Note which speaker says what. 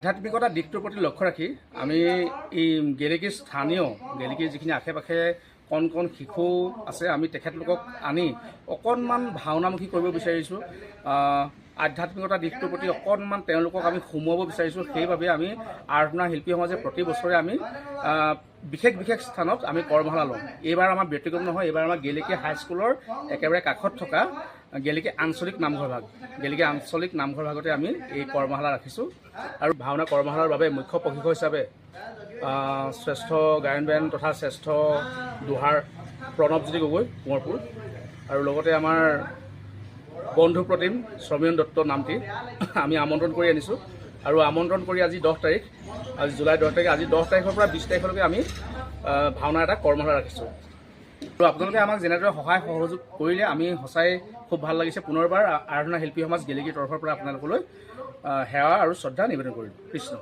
Speaker 1: আধ্যাত্মিকতা দিশটোৰ প্ৰতি লক্ষ্য ৰাখি আমি এই গেলেকীৰ স্থানীয় গেলেকীৰ যিখিনি আশে পাশে কণ কণ শিশু আছে আমি তেখেতলোকক আনি অকণমান ভাওনামুখী কৰিব বিচাৰিছোঁ। আধ্যাত্মিকতা দিশটোৰ প্ৰতি অকণমান তেওঁলোকক আমি সোমোৱাব বিচাৰিছোঁ। সেইবাবে আমি আৰাধনা শিল্পী সমাজে প্ৰতি বছৰে আমি বিশেষ বিশেষ স্থানত আমি কৰ্মশালা লওঁ। এইবাৰ আমাৰ ব্যক্তিগত নহয়, এইবাৰ আমাৰ গেলেকী হাইস্কুলৰ একেবাৰে কাষত থকা গেলেকী আঞ্চলিক নামঘৰ ভাগ, গেলেকী আঞ্চলিক নামঘৰ ভাগতে আমি এই কৰ্মশালা ৰাখিছোঁ। আৰু ভাওনা কৰ্মশালাৰ বাবে মুখ্য প্ৰশিক্ষক হিচাপে শ্ৰেষ্ঠ গায়ন বায়ন তথা শ্ৰেষ্ঠ দোহাৰ প্ৰণৱজ্যোতি গগৈ কোঁৱৰপুৰ, আৰু লগতে আমাৰ বন্ধু প্ৰতিম শ্ৰমীয়ন দত্ত নামটি আমি আমন্ত্ৰণ কৰি আনিছোঁ। আৰু আমন্ত্ৰণ কৰি আজি 10 তাৰিখ, আজি জুলাই 10 তাৰিখ, আজি 10 তাৰিখৰ পৰা 20 তাৰিখলৈকে আমি ভাওনা এটা কৰ্মশালা ৰাখিছোঁ। আৰু আপোনালোকে আমাক যেনেদৰে সহায় সহযোগ কৰিলে আমি সঁচাই খুব ভাল লাগিছে। পুনৰবাৰ আৰাধনা শিল্পী সমাজ গেলেকীৰ তৰফৰ পৰা আপোনালোকলৈ সেৱা আৰু শ্ৰদ্ধা নিবেদন কৰিলোঁ। কৃষ্ণ।